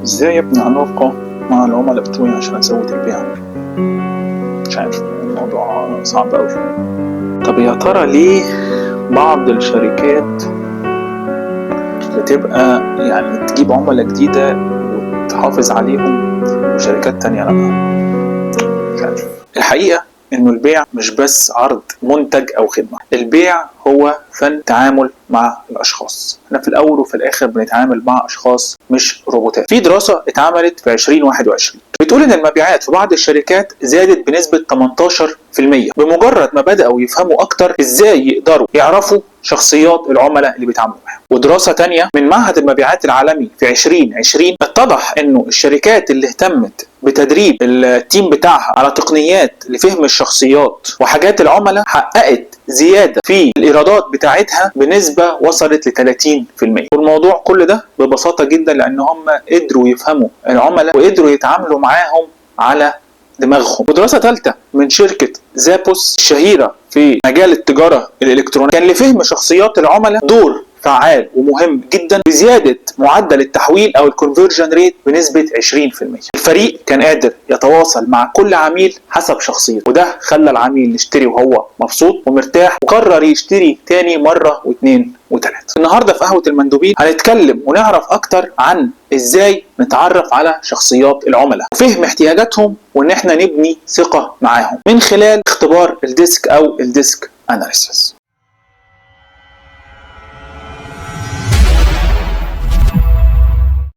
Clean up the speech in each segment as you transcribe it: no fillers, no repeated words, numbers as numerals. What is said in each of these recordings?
ازاي ابني علاقة مع العملاء بتوعي عشان ازود البيع؟ مش عارف، الموضوع صعب اوي. طب يا ترى ليه بعض الشركات بتبقى يعني تجيب عملاء جديدة وتحافظ عليهم وشركات تانية لأ؟ مش عارف. الحقيقة انه البيع مش بس عرض منتج او خدمة، البيع هو فن تعامل مع الاشخاص. احنا في الاول وفي الاخر بنتعامل مع اشخاص مش روبوتات. في دراسة اتعملت في 2021 بتقول ان المبيعات في بعض الشركات زادت بنسبة 18% بمجرد ما بدأوا يفهموا اكتر ازاي يقدروا يعرفوا شخصيات العملاء اللي بيتعاملوا معاهم. ودراسة تانية من معهد المبيعات العالمي في 2020 اتضح انه الشركات اللي اهتمت بتدريب التيم بتاعها على تقنيات لفهم الشخصيات وحاجات العملاء حققت زيادة في الإيرادات بتاعتها بنسبة وصلت ل 30%. والموضوع كل ده ببساطة جدا لأن هم قدروا يفهموا العملاء وقدروا يتعاملوا معاهم على دماغهم. ودراسة ثالثة من شركة زابوس الشهيرة في مجال التجارة الإلكترونية كان لفهم شخصيات العملاء دور فعال ومهم جدا بزيادة معدل التحويل او الكونفرجن ريت بنسبة 20%. الفريق كان قادر يتواصل مع كل عميل حسب شخصيته، وده خلى العميل يشتري وهو مبسوط ومرتاح وقرر يشتري تاني مرة واثنين وثلاثة. النهاردة في قهوة المندوبين هنتكلم ونعرف اكتر عن ازاي نتعرف على شخصيات العملاء وفهم احتياجاتهم وان احنا نبني ثقة معاهم من خلال اختبار الديسك او الديسك اناليسيس.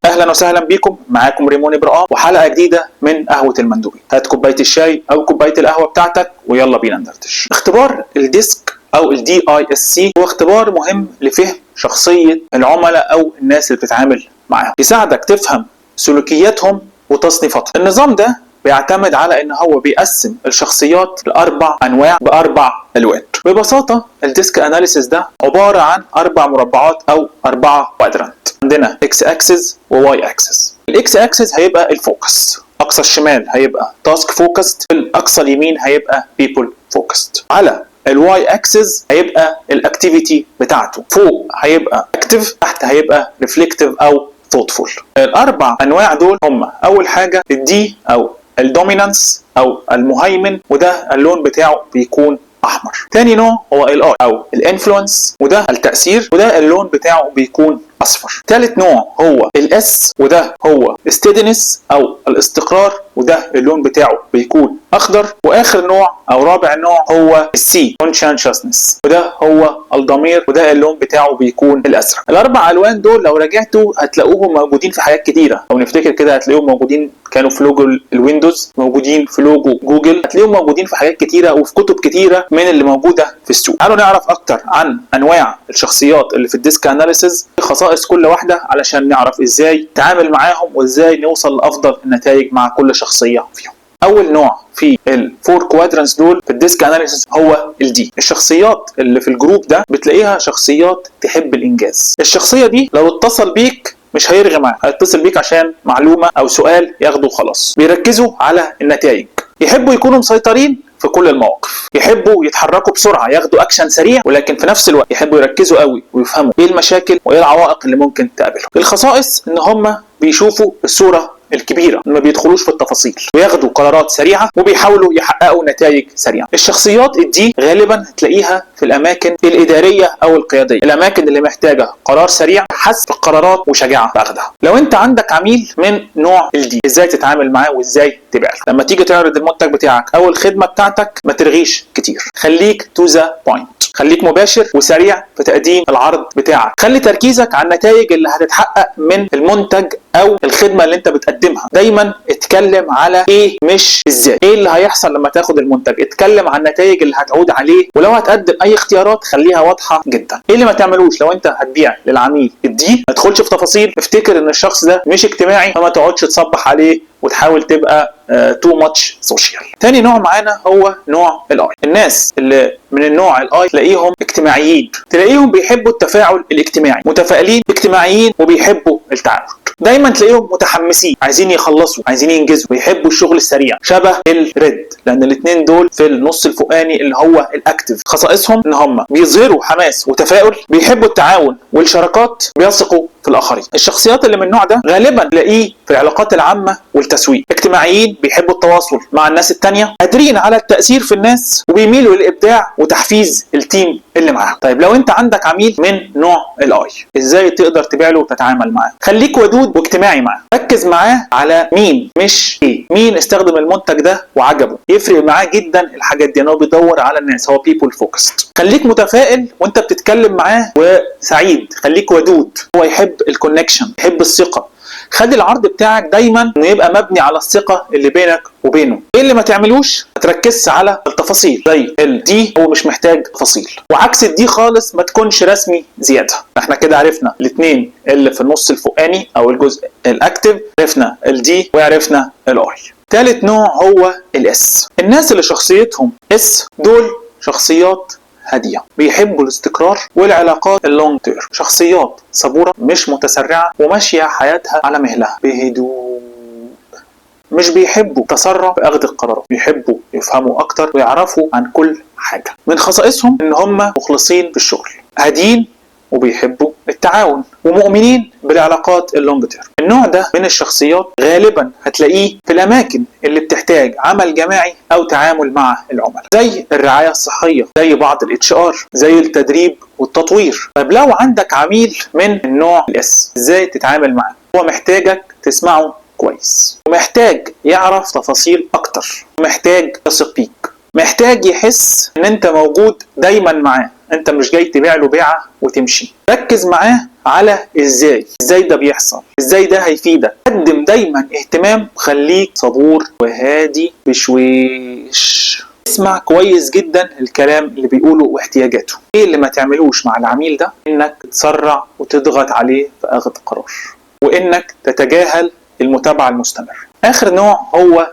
اهلا وسهلا بكم، معاكم ريمون ابراهيم وحلقه جديده من قهوه المندوبين. هات كوبايه الشاي او كوبايه القهوه بتاعتك ويلا بينا ندردش. اختبار الديسك او الDISC هو اختبار مهم لفهم شخصيه العملاء او الناس اللي بتتعامل معاهم، يساعدك تفهم سلوكياتهم وتصنيفاتهم. النظام ده بيعتمد على ان هو بيقسم الشخصيات لاربع انواع باربع الوان. ببساطه الديسك اناليسيس ده عباره عن 4 مربعات او 4 كوادرانت. عندنا اكس اكسس وواي اكسس. الاكس اكسس هيبقى الفوكس، اقصى الشمال هيبقى تاسك فوكست، الاقصى اليمين هيبقى بيبل فوكست. على الواي اكسس هيبقى الاكتيفيتي بتاعته، فوق هيبقى اكتيف، تحت هيبقى ريفلكتيف او thoughtful. الاربع انواع دول هم اول حاجه الدي او الدومينانس او المهيمن، وده اللون بتاعه بيكون احمر. تاني نوع هو الاي او الانفلونس، وده التاثير، وده اللون بتاعه بيكون اصفر. ثالث نوع هو الاس، وده هو steadiness او الاستقرار، وده اللون بتاعه بيكون اخضر. واخر نوع او رابع نوع هو السي conscientiousness، وده هو الضمير، وده اللون بتاعه بيكون الازرق. الاربع الوان دول لو رجعتوا هتلاقوهم موجودين في حاجات كتيره، او نفتكر كده هتلاقوهم موجودين كانوا في لوجو الويندوز، موجودين في لوجو جوجل، هتلاقيهم موجودين في حاجات كتيره وفي كتب كتيره من اللي موجوده في السوق. تعالوا نعرف اكتر عن انواع الشخصيات اللي في الديسك اناليسيز، خصائص كل واحده علشان نعرف ازاي نتعامل معاهم وازاي نوصل لافضل النتائج مع كل شخصيه فيهم. اول نوع في الفور كوادرانتس دول في الديسك اناليسيس هو الدي. الشخصيات اللي في الجروب ده بتلاقيها شخصيات تحب الانجاز. الشخصيه دي لو اتصل بيك مش هيرغي معاك، هيتصل بيك عشان معلومه او سؤال ياخده خلاص. بيركزوا على النتائج، يحبوا يكونوا مسيطرين في كل المواقف، يحبوا يتحركوا بسرعه، ياخدوا اكشن سريع، ولكن في نفس الوقت يحبوا يركزوا قوي ويفهموا ايه المشاكل وايه العوائق اللي ممكن تقابلهم. الخصائص ان هم بيشوفوا الصوره الكبيره، ما بيدخلوش في التفاصيل، وياخدوا قرارات سريعه وبيحاولوا يحققوا نتائج سريعه. الشخصيات دي غالبا هتلاقيها في الاماكن الاداريه او القياديه، الاماكن اللي محتاجه قرار سريع، حسب القرارات وشجاعه في اخذها. لو انت عندك عميل من نوع الدي، ازاي تتعامل معاه وازاي تبيع له؟ لما تيجي تعرض المنتج بتاعك او الخدمه بتاعتك ما ترغيش كتير، خليك تو ذا بوينت، خليك مباشر وسريع في تقديم العرض بتاعك. خلي تركيزك على النتائج اللي هتتحقق من المنتج او الخدمه اللي انت بتقدمها. دايما اتكلم على ايه مش ازاي. ايه اللي هيحصل لما تاخد المنتج، اتكلم عن النتائج اللي هتعود عليه، ولو هتقدم اي اختيارات خليها واضحه جدا. ايه اللي ما تعملوش لو انت هتبيع للعميل الدي؟ ما تدخلش في تفاصيل، افتكر ان الشخص ده مش اجتماعي، فما تقعدش تصبح عليه وتحاول تبقى تو ماتش سوشيال. تاني نوع معانا هو نوع الاي. الناس اللي من النوع الاي تلاقيهم اجتماعيين، تلاقيهم بيحبوا التفاعل الاجتماعي، متفائلين اجتماعيين وبيحبوا التعاون. دايما تلاقيهم متحمسين، عايزين يخلصوا، عايزين ينجزوا، ويحبوا الشغل السريع، شبه الريد، لان الاثنين دول في النص الفوقاني اللي هو الاكتيف. خصائصهم ان هم بيظهروا حماس وتفاؤل، بيحبوا التعاون والشراكات، بيثقوا في الاخرين. الشخصيات اللي من النوع ده غالبا تلاقيه في العلاقات العامه والتسويق، اجتماعيين، بيحبوا التواصل مع الناس التانية، قادرين على التاثير في الناس، وبيميلوا للابداع وتحفيز التيم اللي معاهم. طيب لو انت عندك عميل من نوع الاي، ازاي تقدر تبيع له وتتعامل معاه؟ خليك ودود واجتماعي معاه، ركز معاه على مين مش ايه. مين استخدم المنتج ده وعجبه، يفرق معاه جدا الحاجات دي، انه بيدور على الناس، هو بيبول فوكست. خليك متفائل وانت بتتكلم معاه وسعيد، خليك ودود، هو يحب الكونكشن، يحب الثقه. خلي العرض بتاعك دايما انه يبقى مبني على الثقه اللي بينك وبينه. ايه اللي ما تعملوش؟ ما تركزش على التفاصيل، زي الدي هو مش محتاج تفاصيل، وعكس الدي خالص ما تكونش رسمي زياده. احنا كده عرفنا الاثنين اللي في النص الفوقاني او الجزء الاكتف، عرفنا الدي وعرفنا الاي. ثالث نوع هو الاس. الناس اللي شخصيتهم اس دول شخصيات هاديه، بيحبوا الاستقرار والعلاقات اللونج تيرم، شخصيات صبوره مش متسرعه وماشيه حياتها على مهلها بهدوء. مش بيحبوا تسرع في اخذ القرارات، بيحبوا يفهموا اكتر ويعرفوا عن كل حاجه. من خصائصهم ان هم مخلصين في الشغل، هاديين وبيحبوا التعاون، ومؤمنين بالعلاقات اللونج تيرم. النوع ده من الشخصيات غالبا هتلاقيه في الاماكن اللي بتحتاج عمل جماعي او تعامل مع العملاء، زي الرعايه الصحيه، زي بعض الاتش ار، زي التدريب والتطوير. طيب لو عندك عميل من النوع الاس، ازاي تتعامل معاه؟ هو محتاجك تسمعه كويس، ومحتاج يعرف تفاصيل اكتر، ومحتاج يثق بيك، محتاج يحس ان انت موجود دايما معاه، انت مش جاي تبيع له بيعه وتمشي. ركز معاه على ازاي ده بيحصل، ازاي ده هيفيدك. قدم دايما اهتمام، خليك صبور وهادي بشويش. اسمع كويس جدا الكلام اللي بيقوله واحتياجاته. ايه اللي ما تعملوش مع العميل ده؟ انك تسرع وتضغط عليه في اخذ قرار، وانك تتجاهل المتابعه المستمره. اخر نوع هو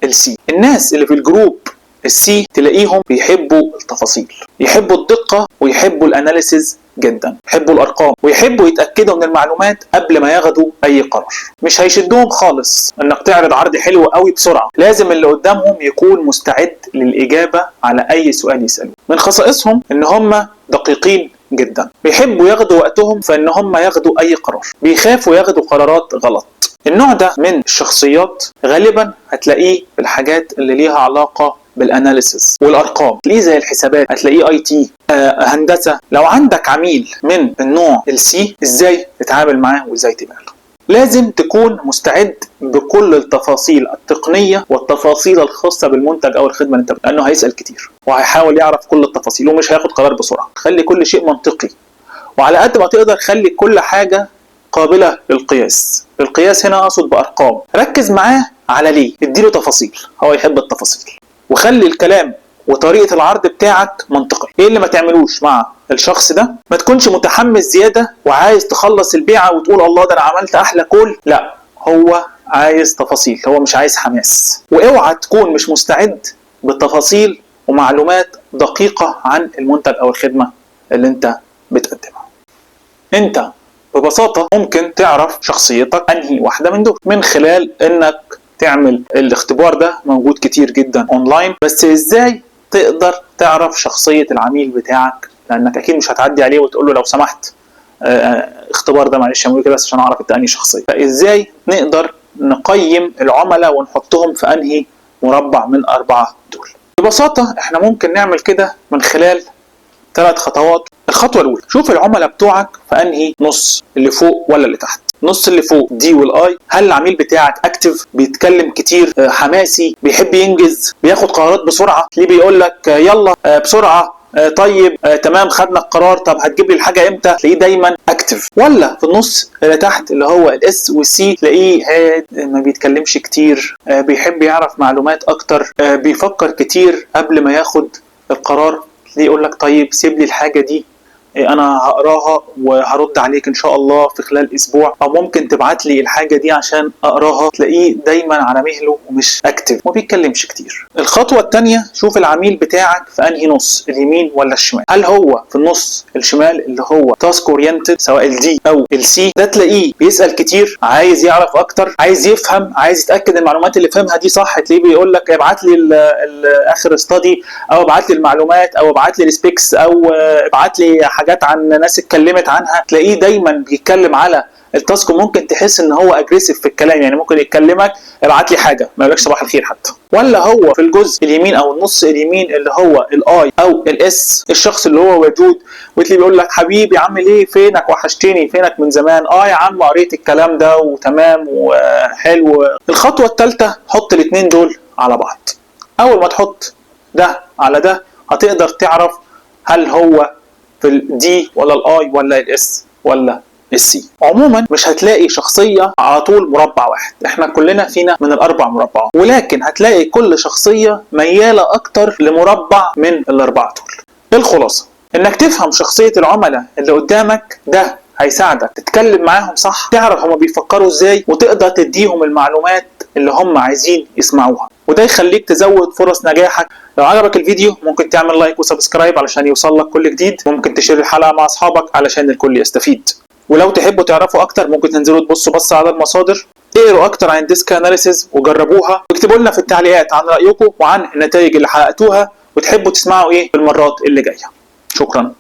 السي. الناس اللي في الجروب السي تلاقيهم بيحبوا التفاصيل، يحبوا الدقه، ويحبوا الاناليسيز جدا، يحبوا الارقام، ويحبوا يتاكدوا من المعلومات قبل ما ياخدوا اي قرار. مش هيشدهم خالص انك تعرض عرض حلو قوي بسرعه، لازم اللي قدامهم يكون مستعد للاجابه على اي سؤال يسالوه. من خصائصهم ان هم دقيقين جدا، بيحبوا ياخدوا وقتهم في ان هم ياخدوا اي قرار، بيخافوا ياخدوا قرارات غلط. النوع ده من الشخصيات غالبا هتلاقيه في الحاجات اللي ليها علاقه بالاناليسيس والارقام، ليه زي الحسابات، هتلاقيه اي تي، هندسه. لو عندك عميل من النوع السي، ازاي تتعامل معاه وازاي تبيع له؟ لازم تكون مستعد بكل التفاصيل التقنيه والتفاصيل الخاصه بالمنتج او الخدمه اللي انت لانه هيسال كتير وهيحاول يعرف كل التفاصيل ومش هياخد قرار بسرعه. خلي كل شيء منطقي، وعلى قد ما تقدر خلي كل حاجه قابله للقياس. القياس هنا اقصد بارقام. ركز معاه على ليه، اديله تفاصيل، هو يحب التفاصيل. وخلي الكلام وطريقه العرض بتاعك منطقي. ايه اللي ما تعملوش مع الشخص ده؟ ما تكونش متحمس زياده وعايز تخلص البيعه وتقول الله ده انا عملت احلى كول. لا، هو عايز تفاصيل، هو مش عايز حماس. واوعى تكون مش مستعد بتفاصيل ومعلومات دقيقه عن المنتج او الخدمه اللي انت بتقدمها. انت ببساطه ممكن تعرف شخصيتك انهي واحده من دول من خلال انك تعمل الاختبار ده، موجود كتير جدا اونلاين. بس ازاي تقدر تعرف شخصيه العميل بتاعك؟ لانك اكيد مش هتعدي عليه وتقول له لو سمحت اختبار ده معلش اعمله كده بس عشان اعرف انت انهي شخصيه. فازاي نقدر نقيم العملاء ونحطهم في انهي مربع من 4 دول؟ ببساطه احنا ممكن نعمل كده من خلال 3 خطوات. الخطوه الاولى، شوف العملاء بتوعك في انهي نص، اللي فوق ولا اللي تحت. النص اللي فوق دي والاي، هل العميل بتاعك اكتف، بيتكلم كتير، حماسي، بيحب ينجز، بياخد قرارات بسرعه، ليه بيقول لك يلا بسرعه، طيب تمام خدنا القرار، طب هتجيب لي الحاجه امتى؟ تلاقيه دايما اكتف. ولا في النص اللي تحت اللي هو الاس والسي، تلاقيه هاد، ما بيتكلمش كتير، بيحب يعرف معلومات اكتر، بيفكر كتير قبل ما ياخد القرار. ليه يقول لك طيب سيب لي الحاجه دي انا هقراها وهرد عليك ان شاء الله في خلال اسبوع، او ممكن تبعت لي الحاجه دي عشان اقراها. تلاقيه دايما على مهله ومش اكتف وما بيتكلمش كتير. الخطوه الثانيه، شوف العميل بتاعك في انهي نص، اليمين ولا الشمال. هل هو في النص الشمال اللي هو تاسك اورينتد، سواء الدي او السي؟ ده تلاقيه بيسال كتير، عايز يعرف اكتر، عايز يفهم، عايز يتاكد المعلومات اللي فهمها دي صح. تلاقيه بيقول لك ابعت لي اخر استادي، او ابعت لي المعلومات، او ابعت لي السبيكس، او ابعت لي حاجات حاجات عن ناس اتكلمت عنها، تلاقيه دايما بيتكلم على التاسك، وممكن تحس ان هو اجريسيف في الكلام، يعني ممكن يكلمك ابعت لي حاجه، ما يقولكش صباح الخير حتى. ولا هو في الجزء اليمين او النص اليمين اللي هو الاي او الاس، الشخص اللي هو ودود وتلاقيه بيقول لك حبيبي عامل ايه، فينك وحشتني، فينك من زمان، يا عم قريت الكلام ده وتمام وحلو. الخطوه الثالثه، حط الاثنين دول على بعض. اول ما تحط ده على ده هتقدر تعرف هل هو في الدي ولا الاي ولا الاس ولا السي. عموما مش هتلاقي شخصيه على طول مربع واحد، احنا كلنا فينا من الاربع مربعات، ولكن هتلاقي كل شخصيه مياله اكتر لمربع من الاربعه دول. الخلاصه انك تفهم شخصيه العملاء اللي قدامك، ده هيساعدك تتكلم معاهم صح، تعرف هما بيفكروا ازاي، وتقدر تديهم المعلومات اللي هم عايزين يسمعوها، وده يخليك تزود فرص نجاحك. لو عجبك الفيديو ممكن تعمل لايك وسبسكرايب علشان يوصل لك كل جديد، ممكن تشير الحلقه مع اصحابك علشان الكل يستفيد. ولو تحبوا تعرفوا اكتر ممكن تنزلوا تبصوا بص على المصادر، اقروا اكتر عن الديسك اناليسيز وجربوها، واكتبوا لنا في التعليقات عن رايكم وعن النتائج اللي حققتوها، وتحبوا تسمعوا ايه في المرات اللي جايه. شكرا.